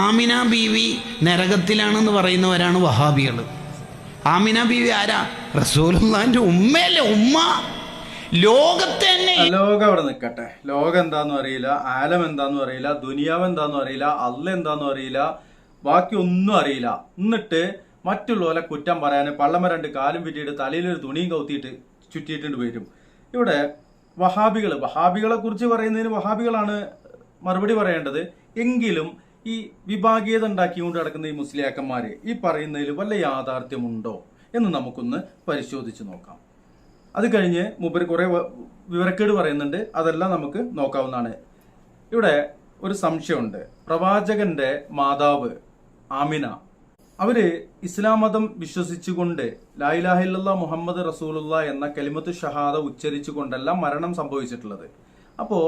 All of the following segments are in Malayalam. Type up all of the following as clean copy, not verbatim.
ആമിന ബീവി നരകത്തിലാണെന്ന് പറയുന്നവരാണ് വഹാബികൾ. ആമിന ബീവി ആരാ? റസൂലുള്ളാഹിന്റെ ഉമ്മയല്ലേ? ഉമ്മ ലോകത്തെ തന്നെ. ലോകം അവിടെ നിൽക്കട്ടെ. ലോകം എന്താന്നും അറിയില്ല, ആലം എന്താന്നും അറിയില്ല, ദുനിയാവ് എന്താന്നും അറിയില്ല, അല്ല എന്താന്നും അറിയില്ല, ബാക്കി ഒന്നും അറിയില്ല. എന്നിട്ട് മറ്റുള്ളവരെ കുറ്റം പറയാൻ പള്ളമ രണ്ട് കാലും വിറ്റിയിട്ട് തലയിലൊരു തുണിയും കൗത്തിയിട്ട് ചുറ്റിയിട്ടുണ്ട് വരും. ഇവിടെ വഹാബികളെ കുറിച്ച് പറയുന്നതിന് വഹാബികളാണ് മറുപടി പറയേണ്ടത്. എങ്കിലും ഈ വിഭാഗീയത ഉണ്ടാക്കിക്കൊണ്ട് നടക്കുന്ന ഈ മുസ്ലിയാക്കന്മാര് ഈ പറയുന്നതിൽ വല്ല യാഥാർത്ഥ്യമുണ്ടോ എന്ന് നമുക്കൊന്ന് പരിശോധിച്ച് നോക്കാം. അത് കഴിഞ്ഞ് മൂപ്പര് കുറെ വിവരക്കേട് പറയുന്നുണ്ട്, അതെല്ലാം നമുക്ക് നോക്കാവുന്നതാണ്. ഇവിടെ ഒരു സംശയമുണ്ട്. പ്രവാചകന്റെ മാതാവ് ആമിന, അവര് ഇസ്ലാം മതം വിശ്വസിച്ചുകൊണ്ട് ലാ ഇലാഹ ഇല്ലല്ലാഹ് മുഹമ്മദ് റസൂലുള്ളാഹ് എന്ന കലിമത്ത് ഷഹാദ ഉച്ചരിച്ചുകൊണ്ടല്ല മരണം സംഭവിച്ചിട്ടുള്ളത്. അപ്പോ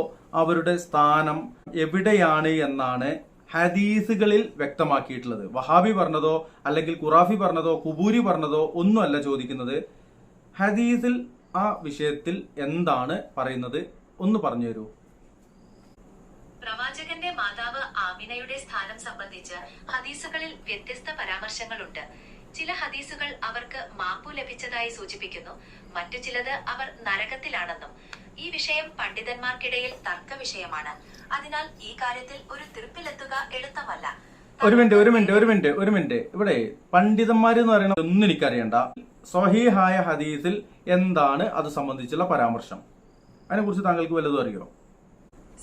അവരുടെ സ്ഥാനം എവിടെയാണ് എന്നാണ് ഹദീസുകളിൽ വ്യക്തമാക്കിയിട്ടുള്ളത്. വഹാബി പറഞ്ഞതോ അല്ലെങ്കിൽ ഖുറാഫി പറഞ്ഞതോ കുബൂരി പറഞ്ഞതോ ഒന്നുമല്ല ചോദിക്കുന്നത്. ഹദീസിൽ ആ വിഷയത്തിൽ എന്താണ് പറയുന്നത് ഒന്ന് പറഞ്ഞു തരൂ. പ്രവാചകന്റെ മാതാവ് ആമിനയുടെ സ്ഥാനം സംബന്ധിച്ച് ഹദീസുകളിൽ വ്യത്യസ്ത പരാമർശങ്ങളുണ്ട്. ചില ഹദീസുകൾ അവർക്ക് മാപ്പു ലഭിച്ചതായി സൂചിപ്പിക്കുന്നു, മറ്റു ചിലത് അവർ നരകത്തിലാണെന്നും. ഈ വിഷയം പണ്ഡിതന്മാർക്കിടയിൽ തർക്ക വിഷയമാണ്. അതിനാൽ ഈ കാര്യത്തിൽ ഒരു തീർപ്പിലെത്തുക എളുപ്പമല്ല. ഒരു മിനിറ്റ്. ഇവിടെ പണ്ഡിതന്മാര് എന്ന് പറയുന്നത് ഒന്നും എനിക്കറിയണ്ട. സ്വഹീഹായ ഹദീസിൽ എന്താണ് അത് സംബന്ധിച്ചുള്ള പരാമർശം? അതിനെ കുറിച്ച് താങ്കൾക്ക് വല്ലതും അറിയോ?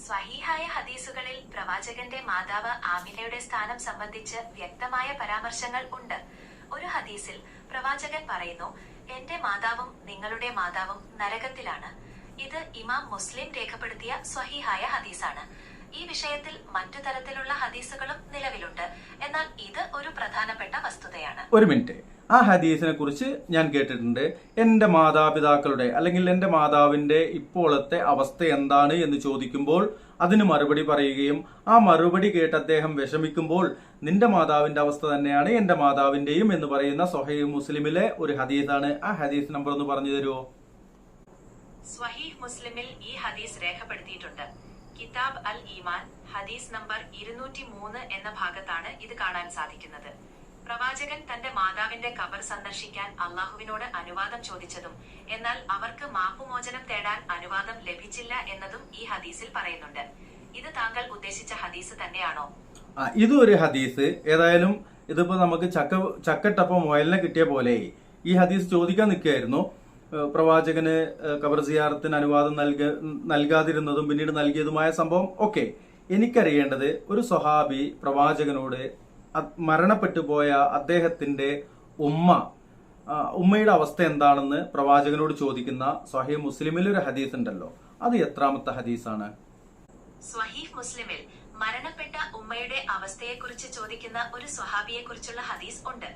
സ്വഹീഹായ ഹദീസുകളിൽ പ്രവാചകന്റെ മാതാവ് ആമിനയുടെ സ്ഥാനം സംബന്ധിച്ച് വ്യക്തമായ പരാമർശങ്ങൾ ഉണ്ട്. ഒരു ഹദീസിൽ പ്രവാചകൻ പറയുന്നു, എന്റെ മാതാവും നിങ്ങളുടെ മാതാവും നരകത്തിലാണ്. ഇത് ഇമാം മുസ്ലിം രേഖപ്പെടുത്തിയ സ്വഹീഹായ ഹദീസാണ്. ഈ വിഷയത്തിൽ മറ്റു തരത്തിലുള്ള ഹദീസുകളും നിലവിലുണ്ട്. എന്നാൽ ഇത് ഒരു പ്രധാനപ്പെട്ട വസ്തുതയാണ്. ഒരു മിനിറ്റ്. ആ ഹദീസിനെ കുറിച്ച് ഞാൻ കേട്ടിട്ടുണ്ട്. എന്റെ മാതാപിതാക്കളുടെ അല്ലെങ്കിൽ എന്റെ മാതാവിന്റെ ഇപ്പോഴത്തെ അവസ്ഥ എന്താണ് എന്ന് ചോദിക്കുമ്പോൾ അതിന് മറുപടി പറയുകയും ആ മറുപടി കേട്ട് അദ്ദേഹം വിഷമിക്കുമ്പോൾ നിന്റെ മാതാവിന്റെ അവസ്ഥ തന്നെയാണ് എന്റെ മാതാവിന്റെയും എന്ന് പറയുന്ന സ്വഹീഹ് മുസ്ലിമിലെ ഒരു ഹദീസാണ്. ആ ഹദീസ് നമ്പർ ഒന്ന് പറഞ്ഞു തരുമോ? സ്വഹീഹ് മുസ്ലിമിൽ ഈ ഹദീസ് രേഖപ്പെടുത്തിയിട്ടുണ്ട്. കിതാബ് അൽ ഈമാൻ ഹദീസ് നമ്പർ 203 എന്ന ഭാഗത്താണ് ഇത് കാണാൻ സാധിക്കുന്നത്. പ്രവാചകൻ തന്റെ മാതാവിന്റെ ഖബർ സന്ദർശിക്കാൻ അള്ളാഹുവിനോട് അനുവാദം ചോദിച്ചതും എന്നാൽ അവർക്ക് മാപ്പുമോചനം തേടാൻ അനുവാദം ലഭിച്ചില്ല എന്നതും ഈ ഹദീസിൽ പറയുന്നുണ്ട്. ഇത് താങ്കൾ ഉദ്ദേശിച്ച ഹദീസ് തന്നെയാണോ? ഇതും ഒരു ഹദീസ്. ഏതായാലും ഇതിപ്പോ നമുക്ക് ചക്കട്ടപ്പം മുയലിനെ കിട്ടിയ പോലെ ഈ ഹദീസ് ചോദിക്കാൻ നിൽക്കുകയായിരുന്നു. പ്രവാചകന് ഖബർ സിയാറത്തിന് അനുവാദം നൽകാതിരുന്നതും പിന്നീട് നൽകിയതുമായ സംഭവം ഒക്കെ എനിക്കറിയേണ്ടത്, ഒരു സ്വഹാബി പ്രവാചകനോട് മരണപ്പെട്ടു പോയ അദ്ദേഹത്തിന്റെ ഉമ്മയുടെ അവസ്ഥ എന്താണെന്ന് പ്രവാചകനോട് ചോദിക്കുന്ന സ്വഹീഹ് മുസ്ലിമിൽ ഒരു ഹദീസ് ഉണ്ടല്ലോ, അത് എത്രാമത്തെ ഹദീസാണ്? സ്വഹീഹ് മുസ്ലിമിൽ മരണപ്പെട്ട ഉമ്മയുടെ അവസ്ഥയെക്കുറിച്ച് ചോദിക്കുന്ന ഒരു സ്വഹാബിയെ കുറിച്ചുള്ള ഹദീസ് ഉണ്ട്.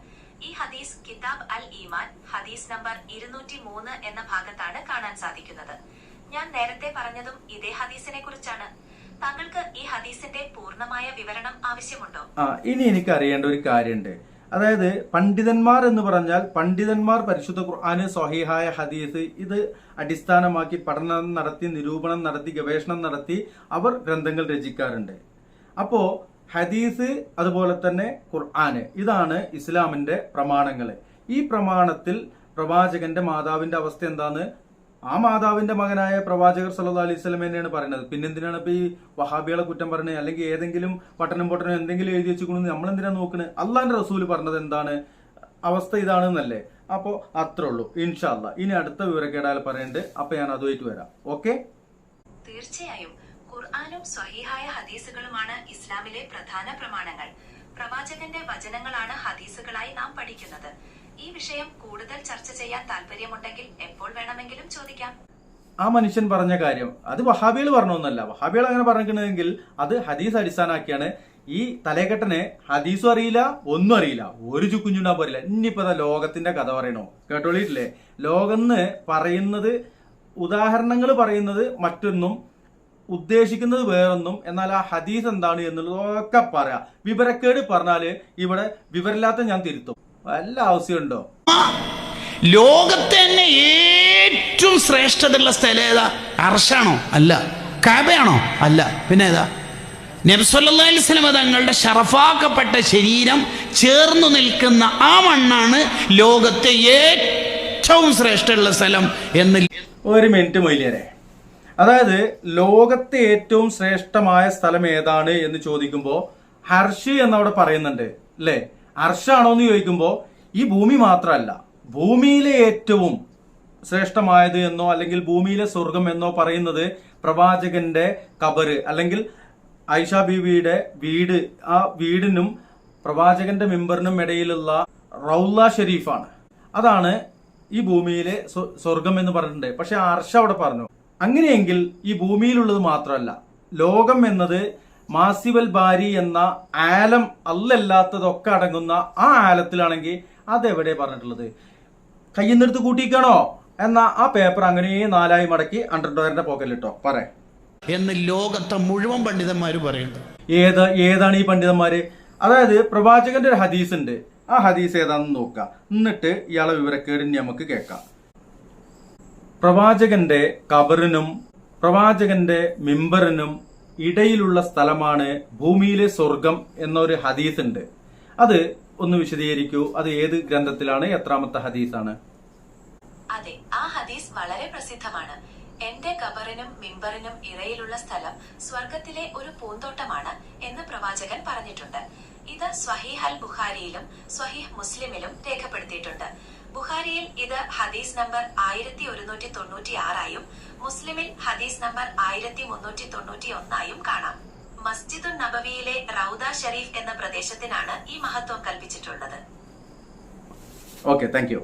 ഈ ഹദീസ് കിതാബ് അൽ ഈമാൻ ഹദീസ് നമ്പർ 203 എന്ന ഭാഗത്താണ് കാണാൻ സാധിക്കുന്നത്. ഞാൻ നേരത്തെ പറഞ്ഞതും ഇതേ ഹദീസിനെ കുറിച്ചാണ്. താങ്കൾക്ക് ഈ ഹദീസിന്റെ പൂർണ്ണമായ വിവരണം ആവശ്യമുണ്ടോ? ഇനി എനിക്ക് അറിയേണ്ട ഒരു കാര്യമുണ്ട്. അതായത് പണ്ഡിതന്മാർ എന്ന് പറഞ്ഞാൽ പണ്ഡിതന്മാർ പരിശുദ്ധ ഖുർആന് സ്വഹീഹായ ഹദീസ് ഇത് അടിസ്ഥാനമാക്കി പഠനം നടത്തി, നിരൂപണം നടത്തി, ഗവേഷണം നടത്തി അവർ ഗ്രന്ഥങ്ങൾ രചിക്കാറുണ്ട്. അപ്പോ ഹദീസ് അതുപോലെ തന്നെ ഖുർആന് ഇതാണ് ഇസ്ലാമിന്റെ പ്രമാണങ്ങൾ. ഈ പ്രമാണത്തിൽ പ്രവാചകന്റെ മാതാവിന്റെ അവസ്ഥ എന്താന്ന് ആ മാതാവിന്റെ മകനായ പ്രവാചകർ സല്ലല്ലാഹു അലൈഹി വസല്ലം തന്നെയാണ് പറയുന്നത്. പിന്നെന്തിനാണ് ഇപ്പൊ ഈ വഹാബികളെ കുറ്റം പറയുന്നത്? അല്ലെങ്കിൽ ഏതെങ്കിലും പട്ടണം എന്തെങ്കിലും എഴുതി വെച്ചുകൊണ്ട് നമ്മളെന്തിനാ നോക്കുന്നത്? അള്ളാന്റെ റസൂല് പറഞ്ഞത് എന്താണ്? അവസ്ഥ ഇതാണെന്നല്ലേ. അപ്പോ അത്രേ ഉള്ളൂ. ഇൻഷാ അല്ലാഹ് ഇനി അടുത്ത വിവരക്കേടാൽ പറയുന്നുണ്ട്. അപ്പൊ ഞാൻ അതുമായിട്ട് വരാം. ഓക്കെ? തീർച്ചയായും ഖുർആനും സ്വഹീഹായ ഹദീസുകളുമാണ് ഇസ്ലാമിലെ പ്രധാന പ്രമാണങ്ങൾ. പ്രവാചകന്റെ വചനങ്ങളാണ് ഹദീസുകളായി നാം പഠിക്കുന്നത്. ഈ വിഷയം കൂടുതൽ ചർച്ച ചെയ്യാൻ താല്പര്യമുണ്ടെങ്കിൽ എപ്പോൾ വേണമെങ്കിലും ചോദിക്കാം. ആ മനുഷ്യൻ പറഞ്ഞ കാര്യം അത് വഹാബികൾ പറഞ്ഞൊന്നല്ല. വഹാബികൾ അങ്ങനെ പറഞ്ഞിട്ടുണ്ടെങ്കിൽ അത് ഹദീസ് അടിസ്ഥാനാക്കിയാണ്. ഈ തലേക്കെട്ടനെ ഹദീസും അറിയില്ല, ഒന്നും അറിയില്ല, ഒരു ചുക്കുഞ്ഞുണ്ടാൻ പോരില്ല. ഇനിയിപ്പോ ലോകത്തിന്റെ കഥ പറയണോ? കേട്ടോളിയിട്ടില്ലേ? ലോകന്ന് പറയുന്നത് ഉദാഹരണങ്ങൾ പറയുന്നത് മറ്റൊന്നും, ഉദ്ദേശിക്കുന്നത് വേറൊന്നും. എന്നാൽ ആ ഹദീസ് എന്താണ് എന്നുള്ളതൊക്കെ പറയാം. വിവരക്കേട് പറഞ്ഞാല് ഇവിടെ വിവരമില്ലാത്ത ഞാൻ തിരുത്തും. വല്ല ആവശ്യമുണ്ടോ? ലോകത്തെ തന്നെ ഏറ്റവും ശ്രേഷ്ഠതയുള്ള സ്ഥലം ഏതാ? അർശാണോ? അല്ല. കഅബയാണോ? അല്ല. പിന്നെ ഏതാ? നബി സല്ലല്ലാഹു അലൈഹി വസല്ലം തങ്ങളുടെ ഷറഫാക്കപ്പെട്ട ശരീരം ചേർന്നു നിൽക്കുന്ന ആ മണ്ണാണ് ലോകത്തെ ഏറ്റവും ശ്രേഷ്ഠമുള്ള സ്ഥലം എന്ന്. ഒരു മിനിറ്റ് മൊയ്ലിയരെ, അതായത് ലോകത്തെ ഏറ്റവും ശ്രേഷ്ഠമായ സ്ഥലം ഏതാണ് എന്ന് ചോദിക്കുമ്പോൾ ഹർഷ് എന്നവിടെ പറയുന്നുണ്ട് അല്ലേ? ഹർഷാണോ എന്ന് ചോദിക്കുമ്പോൾ ഈ ഭൂമി മാത്രമല്ല, ഭൂമിയിലെ ഏറ്റവും ശ്രേഷ്ഠമായത് എന്നോ അല്ലെങ്കിൽ ഭൂമിയിലെ സ്വർഗം എന്നോ പറയുന്നത് പ്രവാചകന്റെ ഖബറ് അല്ലെങ്കിൽ ആയിഷ ബീവിയുടെ വീട്. ആ വീടിനും പ്രവാചകന്റെ മിമ്പറിനും ഇടയിലുള്ള റൗള ഷെരീഫാണ്. അതാണ് ഈ ഭൂമിയിലെ സ്വർഗം എന്ന് പറഞ്ഞിട്ടുണ്ട്. പക്ഷെ അർഷ അവിടെ പറഞ്ഞു. അങ്ങനെയെങ്കിൽ ഈ ഭൂമിയിലുള്ളത് മാത്രമല്ല, ലോകം എന്നത് മാസിവൽ ബാരി എന്ന ആലം അല്ലല്ലാത്തതൊക്കെ അടങ്ങുന്ന ആ ആലത്തിലാണെങ്കിൽ അതെവിടെ പറഞ്ഞിട്ടുള്ളത്? കയ്യിൽ നിന്നെടുത്ത് കൂട്ടിക്കാണോ എന്നാ ആ പേപ്പർ അങ്ങനെ 4 മടക്കി അണ്ടർഡോറിന്റെ പോക്കറ്റിലിട്ടോ പറ എന്ന് ലോകത്തെ മുഴുവൻ പണ്ഡിതന്മാര് പറയുന്നുണ്ട്. ഏതാണ് ഈ പണ്ഡിതന്മാര്? അതായത് പ്രവാചകന്റെ ഒരു ഹദീസ് ഉണ്ട്. ആ ഹദീസ് ഏതാണെന്ന് നോക്കാം, എന്നിട്ട് ഇയാളെ വിവരക്കേടിന് നമുക്ക് കേൾക്കാം. പ്രവാചകന്റെ ഖബറിനും പ്രവാചകന്റെ മിമ്പറിനും ഇടയിലുള്ള സ്ഥലമാണ് ഭൂമിയിലെ സ്വർഗം എന്നൊരു ഹദീസ് ഉണ്ട്. അത് ഒന്ന് വിശദീകരിക്കൂ. അത് ഏത് ഗ്രന്ഥത്തിലാണ്? എത്രാമത്തെ ഹദീസാണ്? അതെ, ആ ഹദീസ് വളരെ പ്രസിദ്ധമാണ്. എന്റെ ഖബറിനും മിമ്പറിനും ഇടയിലുള്ള സ്ഥലം സ്വർഗത്തിലെ ഒരു പൂന്തോട്ടമാണ് എന്ന് പ്രവാചകൻ പറഞ്ഞിട്ടുണ്ട്. ഇത് സ്വഹീഹ് അൽ ബുഖാരിയിലും സ്വഹീഹ് മുസ്ലിമിലും രേഖപ്പെടുത്തിയിട്ടുണ്ട്. ബുഖാരിയിൽ ഇത് ഹദീസ് നമ്പർ 1196 മുസ്ലിമിൽ ഹദീസ് നമ്പർ 1391 കാണാം. മസ്ജിദുൻ നബവിയിലെ റൗദ ഷരീഫ് എന്ന പ്രദേശത്തിനാണ് ഈ മഹത്വം കൽപ്പിച്ചിട്ടുള്ളത്. Okay, thank you.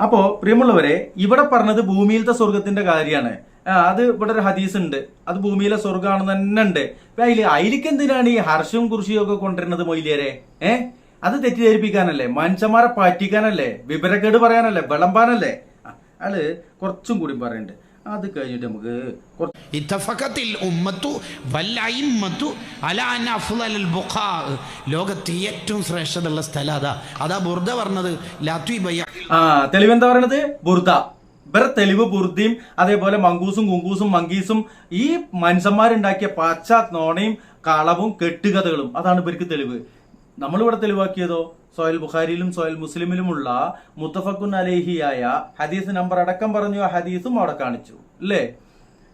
അപ്പോ പ്രിയമുള്ളവരെ, ഇവിടെ പറഞ്ഞത് ഭൂമിയിലത്തെ സ്വർഗത്തിന്റെ കാര്യമാണ്. അത് ഇവിടെ ഒരു ഹദീസ് ഉണ്ട്, അത് ഭൂമിയിലെ സ്വർഗമാണെന്ന് തന്നെ ഉണ്ട്. അതിലേക്ക് എന്തിനാണ് ഈ ഹർഷവും കുർഷിയും ഒക്കെ കൊണ്ടുവരുന്നത് മൊയ്ലിയരെ? അത് തെറ്റിദ്ധരിപ്പിക്കാനല്ലേ, മനുഷ്യന്മാരെ പറ്റിക്കാനല്ലേ, വിവരക്കേട് പറയാനല്ലേ, വിളമ്പാനല്ലേ? അയാള് കുറച്ചും കൂടി പറയുന്നുണ്ട്. അത് കഴിഞ്ഞിട്ട് നമുക്ക് ലോകത്തെ ഏറ്റവും ശ്രേഷ്ഠതയുള്ള സ്ഥലം അതാ ബുർദ പറഞ്ഞത്. തെളിവെന്താ പറയണത്? ബുർദ. ഇവരെ തെളിവ് ബുർദയും അതേപോലെ മങ്കൂസും കുങ്കൂസും മങ്കീസും ഈ മനുഷ്യന്മാരുണ്ടാക്കിയ പാശ്ചാ നോണയും കളവും കെട്ടുകഥകളും, അതാണ് ഇവർക്ക് തെളിവ്. നമ്മളിവിടെ തെളിവാക്കിയതോ സോയൽ ബുഖാരിയിലും സോയൽ മുസ്ലിമിലുമുള്ള മുത്തഫഖുൻ അലൈഹിയായ ഹദീസ് നമ്പർ അടക്കം പറഞ്ഞു. ആ ഹദീസും അവിടെ കാണിച്ചു അല്ലേ?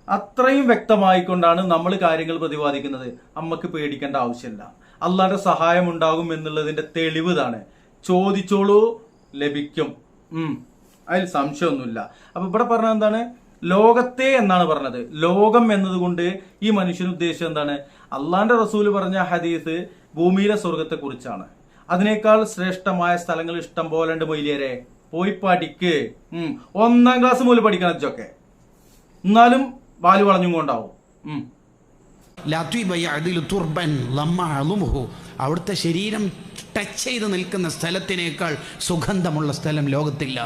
അത്രയും വ്യക്തമായിക്കൊണ്ടാണ് നമ്മൾ കാര്യങ്ങൾ പ്രതിപാദിക്കുന്നത്. അമ്മക്ക് പേടിക്കേണ്ട ആവശ്യമില്ല, അള്ളാന്റെ സഹായം ഉണ്ടാകും എന്നുള്ളതിന്റെ തെളിവ് ഇതാണ്. ചോദിച്ചോളൂ, ലഭിക്കും. അതിൽ സംശയമൊന്നുമില്ല. അപ്പൊ ഇവിടെ പറഞ്ഞത് എന്താണ്? ലോകത്തെ എന്നാണ് പറഞ്ഞത്. ലോകം എന്നതുകൊണ്ട് ഈ മനുഷ്യൻ ഉദ്ദേശിച്ചത് എന്താണ്? അള്ളാന്റെ റസൂല് പറഞ്ഞ ഹദീസ് ഭൂമിയിലെ സ്വർഗത്തെ കുറിച്ചാണ്. അതിനേക്കാൾ ശ്രേഷ്ഠമായ സ്ഥലങ്ങൾ ഇഷ്ടം പോലെ ഉണ്ട് മൊയ്ലിയരെ. പോയി പഠിക്ക്. 1ാം ക്ലാസ് മുതൽ പഠിക്കണം ഇതൊക്കെ, എന്നാലും വാല് വളഞ്ഞും കൊണ്ടാവും. അവിടുത്തെ ശരീരം ടച്ച് ചെയ്ത് നിൽക്കുന്ന സ്ഥലത്തിനേക്കാൾ സുഗന്ധമുള്ള സ്ഥലം ലോകത്തില്ല.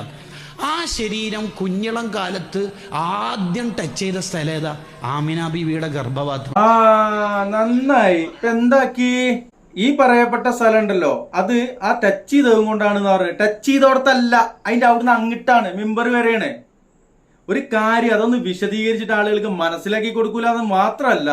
ആ ശരീരം കുഞ്ഞിളം കാലത്ത് ആദ്യം ടച്ച് ചെയ്ത സ്ഥലം ഏതാ? ആമിന ബീവിയുടെ ഗർഭപാത്രം. നന്നായി. എന്താക്കി ഈ പറയപ്പെട്ട സ്ഥലം ഉണ്ടല്ലോ, അത് ആ ടച്ച് ചെയ്തതും കൊണ്ടാണെന്ന് പറയുന്നത്. ടച്ച് ചെയ്തോടത്തല്ല, അതിന്റെ അവിടുന്ന് അങ്ങിട്ടാണ്, മിമ്പർ വരെയാണ്. ഒരു കാര്യം അതൊന്ന് വിശദീകരിച്ചിട്ട് ആളുകൾക്ക് മനസ്സിലാക്കി കൊടുക്കൂല എന്ന് മാത്രമല്ല,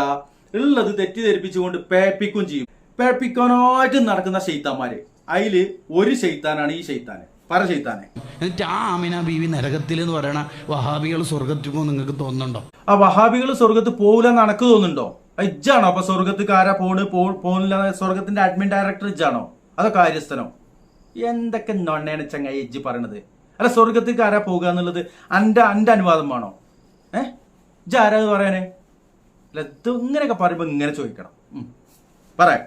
ഉള്ളത് തെറ്റിദ്ധരിപ്പിച്ചുകൊണ്ട് പേപ്പിക്കും ചെയ്യും. പേപ്പിക്കാനായിട്ട് നടക്കുന്ന ശൈത്താന്മാര്, അതില് ഒരു ശൈത്താനാണ് ഈ ശൈത്താന്, പറ ശൈത്താനെ. എന്നിട്ട് ആ ആമിന ബീവി നരകത്തിൽ എന്ന് പറയണ വഹാബികൾ സ്വർഗത്തിൽ പോകും നിങ്ങൾക്ക് തോന്നുന്നുണ്ടോ? ആ വഹാബികൾ സ്വർഗത്ത് പോകില്ലെന്ന് എനക്ക് തോന്നുന്നുണ്ടോ? ഇജ്ജാണോ അപ്പൊ സ്വർഗത്തുകാരാ പോണില്ല? സ്വർഗത്തിന്റെ അഡ്മിൻ ഡയറക്ടർ ഇജ്ജാണോ അതോ കാര്യസ്ഥനോ? എന്തൊക്കെ നൊണ്ണയാണ് ചങ്ങായി ഇജ്ജ് പറയണത്? അല്ല, സ്വർഗത്തുകാരാ പോകുക എന്നുള്ളത് അന്റെ അനുവാദം വേണോ? ഇജ്ജ് ആരാ പറയാനേ? അല്ല, ഇത് ഇങ്ങനെയൊക്കെ പറയുമ്പോ ഇങ്ങനെ ചോദിക്കണം. പറയാ.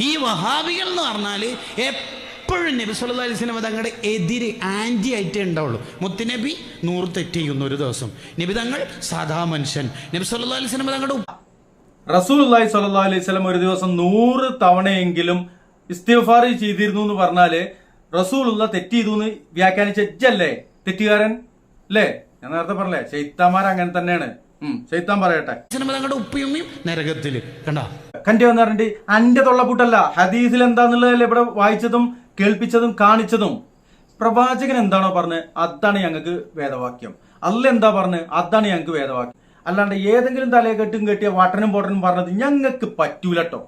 ഈ വഹാബികൾ എന്ന് പറഞ്ഞാല് എപ്പോഴും നബി സല്ലല്ലാഹു അലൈഹി വസല്ലം തങ്ങളുടെ എതിര് ആന്റി ആയിട്ടേ ഉണ്ടാവുള്ളൂ. മുത്തുനബി 100 തെറ്റ് ചെയ്യുന്ന ഒരു ദിവസം, നബി തങ്ങൾ സാധാ മനുഷ്യൻ. നബി സല്ലല്ലാഹു അലൈഹി വസല്ലം തങ്ങളുടെ റസൂലുള്ളാഹി സ്വല്ലല്ലാഹു അലൈഹി വസല്ലം ഒരു ദിവസം 100 തവണയെങ്കിലും ഇസ്തിഗ്ഫാർ ചെയ്തിരുന്നു എന്ന് പറഞ്ഞാല് റസൂലുള്ള തെറ്റ് ചെയ്തു എന്ന് വ്യാഖ്യാനിച്ച ഇജ്ജല്ലേ തെറ്റുകാരൻ അല്ലേ? ഞാൻ നേരത്തെ പറഞ്ഞേ, ശൈത്താന്മാർ അങ്ങനെ തന്നെയാണ്. ശൈത്താൻ പറയട്ടെ. തങ്ങളുടെ ഉപ്പയുമ്മയും നരകത്തില് കണ്ട കണ്ടി വന്ന് പറഞ്ഞിട്ട് അന്റെ തൊള്ളപ്പൂട്ടല്ല, ഹദീസിൽ എന്താന്നുള്ളതല്ലേ ഇവിടെ വായിച്ചതും കേൾപ്പിച്ചതും കാണിച്ചതും. പ്രവാചകൻ എന്താണോ പറഞ്ഞത് അതാണ് ഞങ്ങൾക്ക് വേദവാക്യം. അല്ല എന്താ പറഞ്ഞത് അതാണ് ഞങ്ങൾക്ക് വേദവാക്യം. അല്ലാണ്ട് ഏതെങ്കിലും തലയെ കെട്ടും കെട്ടിയ വട്ടനും പൊട്ടനും പറഞ്ഞത് ഞങ്ങൾക്ക് പറ്റൂലട്ടോ.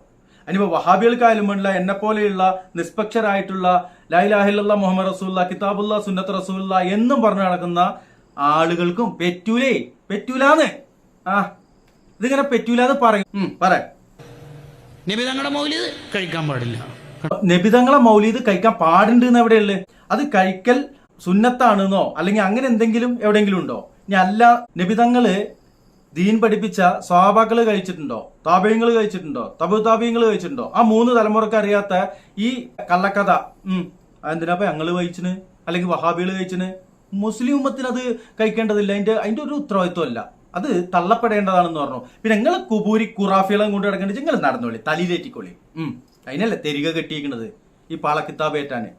അതിനിപ്പോ വഹാബികൾക്കായാലും വേണ്ടില്ല, എന്നെ പോലെയുള്ള നിഷ്പക്ഷരായിട്ടുള്ള ലാ ഇലാഹ ഇല്ലല്ലാഹ് മുഹമ്മദ് റസൂലുള്ളാഹ് കിതാബുല്ലാഹ് സുന്നത്ത് റസൂലുള്ളാഹ് എന്നും പറഞ്ഞു നടക്കുന്ന ആളുകൾക്കും പറ്റൂലാന്ന്. ഇതിങ്ങനെ പറ്റൂലാന്ന് പറയും. പറയാം, നബി തങ്ങളുടെ മൗലിദ് കഴിക്കാൻ പാടില്ല. നബിതങ്ങളെ മൗലീദ് കഴിക്കാൻ പാടുണ്ട് എന്ന് എവിടെയുള്ളത്? അത് കഴിക്കൽ സുന്നത്താണെന്നോ അല്ലെങ്കിൽ അങ്ങനെ എന്തെങ്കിലും എവിടെയെങ്കിലും ഉണ്ടോ? ഇനി അല്ല, നബിതങ്ങള് ദീൻ പഠിപ്പിച്ച സ്വഹാബാക്കള് കഴിച്ചിട്ടുണ്ടോ? താബീങ്ങൾ കഴിച്ചിട്ടുണ്ടോ? താബീങ്ങൾ കഴിച്ചിട്ടുണ്ടോ? ആ 3 തലമുറക്ക് അറിയാത്ത ഈ കള്ളക്കഥ അതെന്തിനാ ഞങ്ങള് കഴിച്ചിന് അല്ലെങ്കിൽ വഹാബികൾ കഴിച്ചിന്? മുസ്ലിം ഉമ്മത്തിന് അത് കഴിക്കേണ്ടതില്ല. അതിന്റെ ഒരു ഉത്തരവാദിത്വമല്ല, അത് തള്ളപ്പെടേണ്ടതാണെന്ന് പറഞ്ഞു. പിന്നെ നിങ്ങൾ കുബൂരി ഖുറാഫികളും കൊണ്ട് കിടക്കേണ്ടത് നിങ്ങൾ നടന്നോളി, തലയിലേറ്റിക്കോളി. അതിനല്ലേ തെരിക കെട്ടിയിരിക്കണത് ഈ പാളക്കിതാബേറ്റാന്.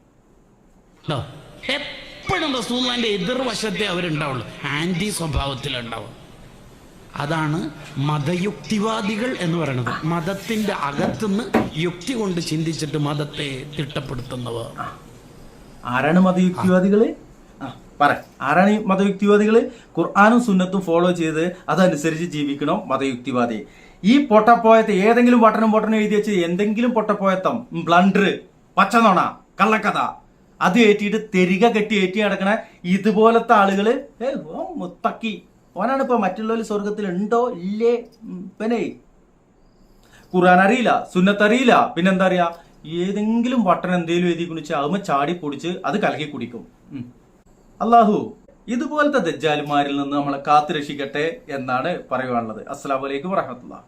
എപ്പോഴും റസൂലുള്ളാഹിന്റെ എതിർവശത്തെ അവരുണ്ടാവുള്ളൂ, ആന്റി സ്വഭാവത്തിലുണ്ടാവും. അതാണ് മതയുക്തിവാദികൾ എന്ന് പറയുന്നത്. മതത്തിന്റെ അകത്തുനിന്ന് യുക്തി കൊണ്ട് ചിന്തിച്ചിട്ട് മതത്തെ തിട്ടപ്പെടുത്തുന്നവർ. ആരാണ് മതയുക്തിവാദികള്? ആരാണ് ഈ മതയുക്തിവാദികള്? ഖുർആനും സുന്നത്തും ഫോളോ ചെയ്ത് അതനുസരിച്ച് ജീവിക്കണം മതയുക്തിവാദി. ഈ പൊട്ടപ്പോയത്തെ ഏതെങ്കിലും വട്ടനും എഴുതി വെച്ച് എന്തെങ്കിലും പൊട്ടപ്പോയത്തം, ബ്ലണ്ടർ, പച്ചനോണ, കള്ളക്കഥ അത് ഏറ്റിയിട്ട് തെരിക കെട്ടി ഏറ്റി നടക്കണ ഇതുപോലത്തെ ആളുകള് മുത്തക്കി ഓനാണ് ഇപ്പൊ മറ്റുള്ളവർ സ്വർഗത്തിൽ ഉണ്ടോ ഇല്ലേ? പിന്നെ ഖുർആൻ അറിയില്ല, സുന്നത്ത് അറിയില്ല, പിന്നെന്താ അറിയാ? ഏതെങ്കിലും വട്ടൻ എന്തെങ്കിലും എഴുതി കുണിച്ച് അതുമ്മ ചാടി പൊടിച്ച് അത് കലക്കി കുടിക്കും. അല്ലാഹു ഇതുപോലത്തെ ദജ്ജാലുമാരിൽ നിന്ന് നമ്മളെ കാത്തു രക്ഷിക്കട്ടെ എന്നാണ് പറയുവാനുള്ളത്. അസ്സലാമു അലൈക്കും വറഹ്മത്തുള്ളാഹി.